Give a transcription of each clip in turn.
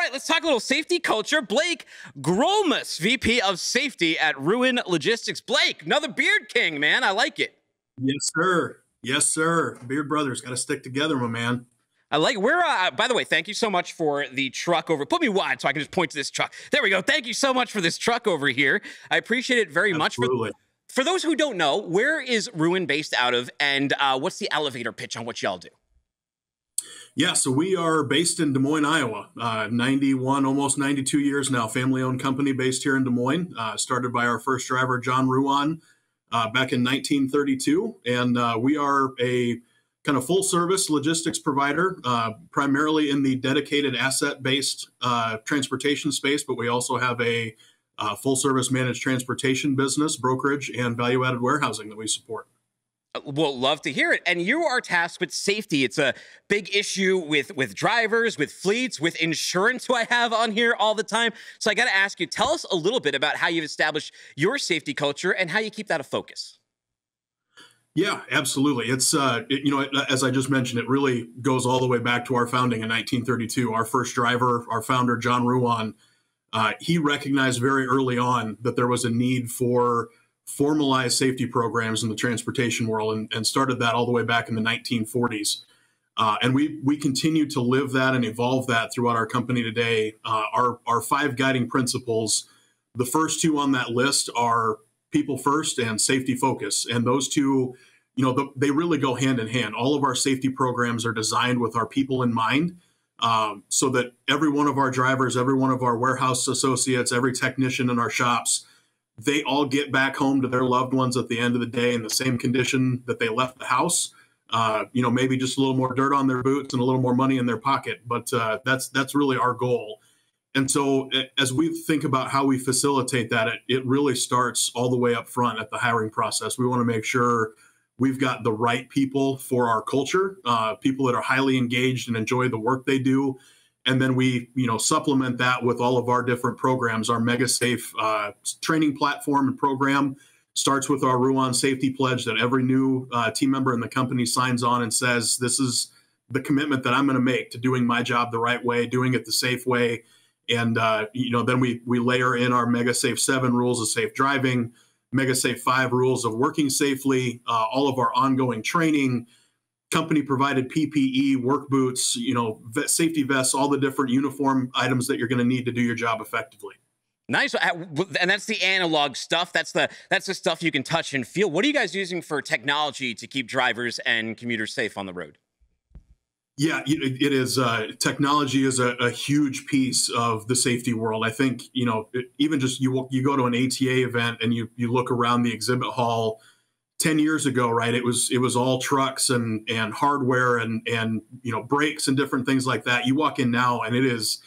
right, let's talk a little safety culture. Blake Gromas, VP of Safety at Ruan Logistics. Blake, another beard king, man. I like it. Yes, sir. Yes, sir. Beard brothers got to stick together, my man. I like by the way, thank you so much for the truck over. Put me wide so I can just point to this truck. There we go. Thank you so much for this truck over here. I appreciate it very much. For those who don't know, where is Ruan based out of, and what's the elevator pitch on what y'all do? Yeah, so we are based in Des Moines, Iowa. 91, almost 92 years now. Family-owned company based here in Des Moines. Started by our first driver, John Ruan, back in 1932. And we are a kind of full-service logistics provider, primarily in the dedicated asset-based transportation space, but we also have a full-service managed transportation business, brokerage, and value-added warehousing that we support. Well, love to hear it. And you are tasked with safety. It's a big issue with drivers, with fleets, with insurance, who I have on here all the time. So I got to ask you, tell us a little bit about how you've established your safety culture and how you keep that a focus. Yeah, absolutely. It's, as I just mentioned, it really goes all the way back to our founding in 1932. Our first driver, our founder, John Ruan, he recognized very early on that there was a need for formalized safety programs in the transportation world and started that all the way back in the 1940s. And we continue to live that and evolve that throughout our company today. Our 5 guiding principles, the first 2 on that list are people first and safety focus. And those 2, they really go hand in hand. All of our safety programs are designed with our people in mind, so that every one of our drivers, every one of our warehouse associates, every technician in our shops, they all get back home to their loved ones at the end of the day in the same condition that they left the house. Maybe just a little more dirt on their boots and a little more money in their pocket. But that's really our goal. And so as we think about how we facilitate that, it really starts all the way up front at the hiring process. We want to make sure we've got the right people for our culture, people that are highly engaged and enjoy the work they do. And then we, supplement that with all of our different programs. Our MegaSafe training platform and program starts with our Ruan Safety Pledge that every new team member in the company signs on and says, this is the commitment that I'm going to make to doing my job the right way, doing it the safe way. And, then we layer in our MegaSafe 7 rules of safe driving, MegaSafe 5 rules of working safely, all of our ongoing training, company provided PPE, work boots, safety vests, all the different uniform items that you're going to need to do your job effectively. Nice. And that's the analog stuff. That's the stuff you can touch and feel. What are you guys using for technology to keep drivers and commuters safe on the road? Yeah, it is. Technology is a huge piece of the safety world. I think, even just you go to an ATA event and you look around the exhibit hall. 10 years ago, right, it was all trucks and hardware and brakes and different things like that. You walk in now and it is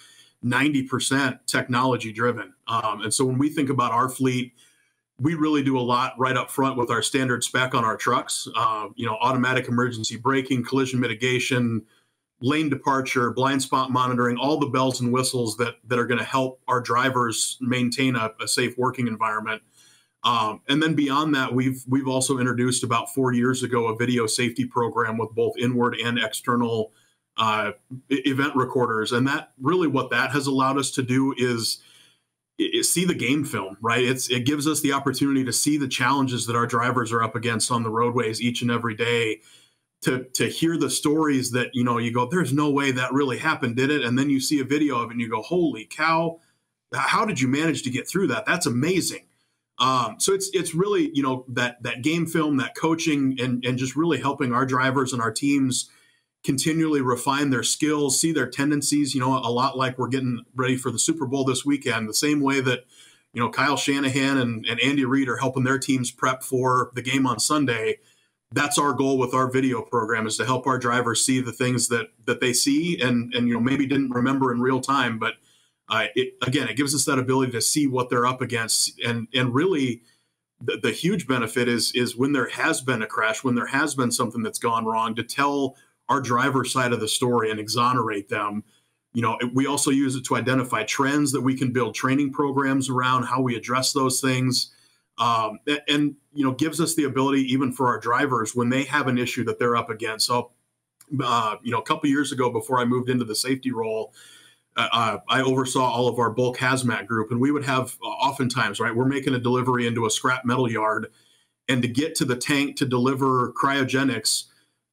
90% technology driven. And so when we think about our fleet, we really do a lot right up front with our standard spec on our trucks. Automatic emergency braking, collision mitigation, lane departure, blind spot monitoring, all the bells and whistles that are going to help our drivers maintain a safe working environment. And then beyond that, we've also introduced about 4 years ago a video safety program with both inward and external event recorders. And that really what that has allowed us to do is see the game film, right? It gives us the opportunity to see the challenges that our drivers are up against on the roadways each and every day, to hear the stories that, you go, there's no way that really happened, did it? And then you see a video of it and you go, holy cow, how did you manage to get through that? That's amazing. So it's really, that game film, that coaching, and just really helping our drivers and our teams continually refine their skills, see their tendencies, a lot like we're getting ready for the Super Bowl this weekend, the same way that, Kyle Shanahan and Andy Reid are helping their teams prep for the game on Sunday. That's our goal with our video program, is to help our drivers see the things that they see and maybe didn't remember in real time, but it gives us that ability to see what they're up against. And really the huge benefit is when there has been a crash, when there has been something that's gone wrong, to tell our driver's side of the story and exonerate them. We also use it to identify trends that we can build training programs around, how we address those things. And gives us the ability, even for our drivers, when they have an issue that they're up against. So, a couple years ago, before I moved into the safety role, I oversaw all of our bulk hazmat group, and we would have oftentimes, right, we're making a delivery into a scrap metal yard, and to get to the tank to deliver cryogenics,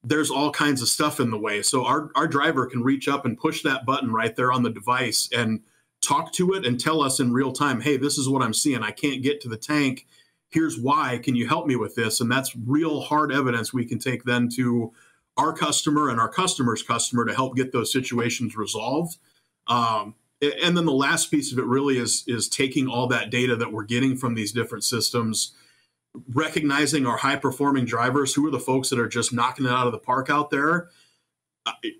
there's all kinds of stuff in the way. So our driver can reach up and push that button right there on the device and talk to it and tell us in real time, hey, this is what I'm seeing. I can't get to the tank. Here's why. Can you help me with this? And that's real hard evidence we can take then to our customer and our customer's customer to help get those situations resolved. And then the last piece of it really is taking all that data that we're getting from these different systems, recognizing our high performing drivers, who are the folks that are just knocking it out of the park out there.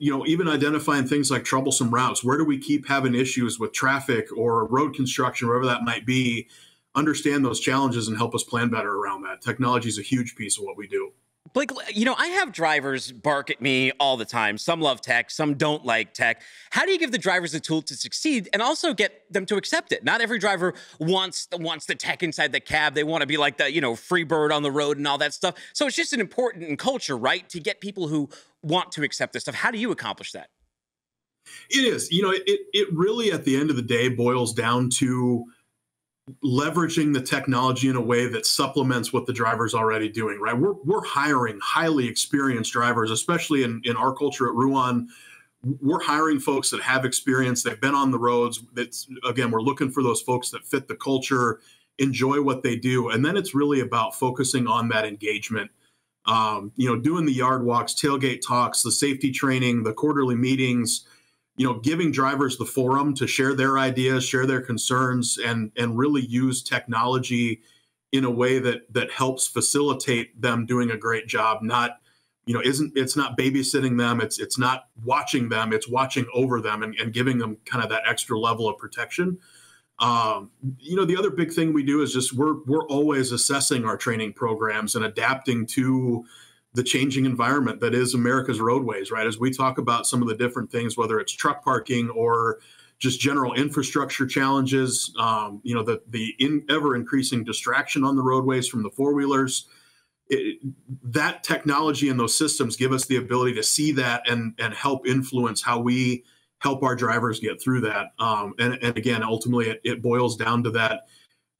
Even identifying things like troublesome routes. Where do we keep having issues with traffic or road construction, wherever that might be? Understand those challenges and help us plan better around that. Technology is a huge piece of what we do. Blake, I have drivers bark at me all the time. Some love tech, some don't like tech. How do you give the drivers the tool to succeed and also get them to accept it? Not every driver wants the tech inside the cab. They want to be like the, free bird on the road and all that stuff. So it's just an important culture, right? To get people who want to accept this stuff. How do you accomplish that? It is. It really, at the end of the day, boils down to leveraging the technology in a way that supplements what the driver's already doing, right? We're hiring highly experienced drivers, especially in our culture at Ruan. We're hiring folks that have experience. They've been on the roads. Again, we're looking for those folks that fit the culture, enjoy what they do. And then it's really about focusing on that engagement. Doing the yard walks, tailgate talks, the safety training, the quarterly meetings, giving drivers the forum to share their ideas, share their concerns, and really use technology in a way that helps facilitate them doing a great job. It's not babysitting them. It's not watching them. It's watching over them and giving them kind of that extra level of protection. The other big thing we do is just we're always assessing our training programs and adapting to the changing environment that is America's roadways, right? As we talk about some of the different things, whether it's truck parking or just general infrastructure challenges, the ever increasing distraction on the roadways from the four-wheelers, that technology and those systems give us the ability to see that and help influence how we help our drivers get through that. And again, ultimately, it boils down to that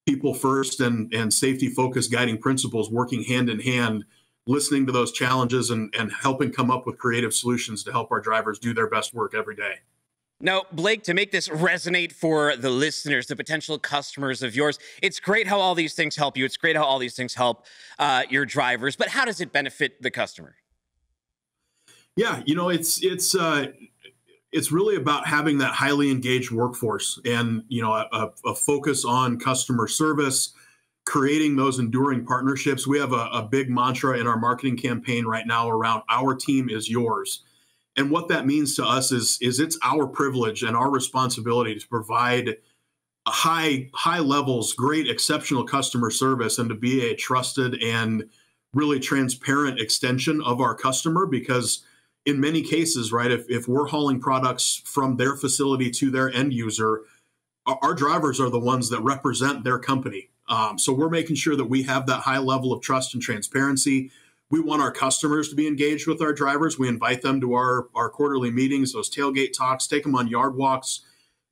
people first and safety focused guiding principles working hand in hand, listening to those challenges and helping come up with creative solutions to help our drivers do their best work every day. Now, Blake, to make this resonate for the listeners, the potential customers of yours, it's great how all these things help you. It's great how all these things help your drivers. But how does it benefit the customer? Yeah, it's really about having that highly engaged workforce and, a focus on customer service, creating those enduring partnerships. We have a big mantra in our marketing campaign right now around "Our team is yours." And what that means to us is it's our privilege and our responsibility to provide high levels, great, exceptional customer service and to be a trusted and really transparent extension of our customer. Because in many cases, right, if we're hauling products from their facility to their end user, our drivers are the ones that represent their company. So we're making sure that we have that high level of trust and transparency. We want our customers to be engaged with our drivers. We invite them to our quarterly meetings, those tailgate talks, take them on yard walks,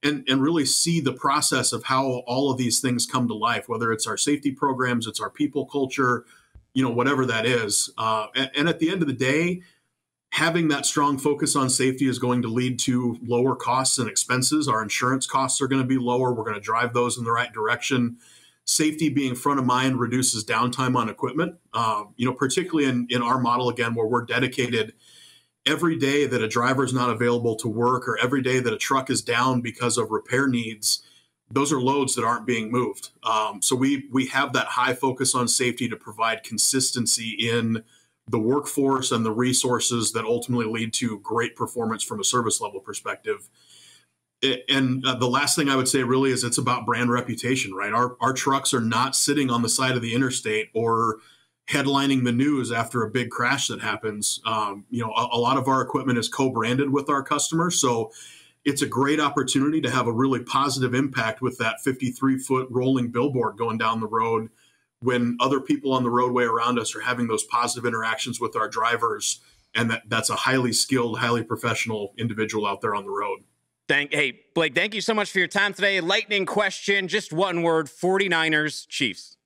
and really see the process of how all of these things come to life, whether it's our safety programs, it's our people culture, whatever that is. And at the end of the day, having that strong focus on safety is going to lead to lower costs and expenses. Our insurance costs are going to be lower. We're going to drive those in the right direction. Safety being front of mind reduces downtime on equipment, particularly in our model, again, where we're dedicated every day that a driver is not available to work or every day that a truck is down because of repair needs. Those are loads that aren't being moved. So we have that high focus on safety to provide consistency in the workforce and the resources that ultimately lead to great performance from a service level perspective. And the last thing I would say really is it's about brand reputation, right? Our trucks are not sitting on the side of the interstate or headlining the news after a big crash that happens. A lot of our equipment is co-branded with our customers. So it's a great opportunity to have a really positive impact with that 53-foot rolling billboard going down the road when other people on the roadway around us are having those positive interactions with our drivers. And that's a highly skilled, highly professional individual out there on the road. Hey, Blake, thank you so much for your time today. Lightning question, just one word, 49ers, Chiefs.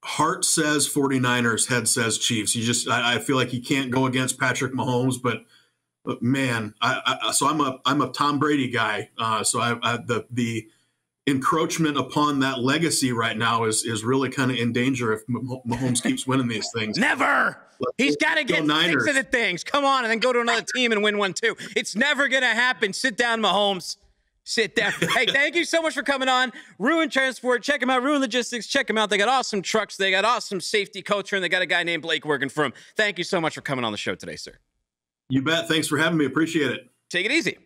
Heart says 49ers, head says Chiefs. I feel like you can't go against Patrick Mahomes, but man, so I'm a Tom Brady guy. So the encroachment upon that legacy right now is really kind of in danger if Mahomes keeps winning these things. Never. He's got to get six of the things. Come on, and then go to another team and win one too. It's never going to happen. Sit down, Mahomes. Sit down. Hey, thank you so much for coming on. Ruan Transport. Check them out. Ruan Logistics. Check them out. They got awesome trucks. They got awesome safety culture, and they got a guy named Blake working for them. Thank you so much for coming on the show today, sir. You bet. Thanks for having me. Appreciate it. Take it easy.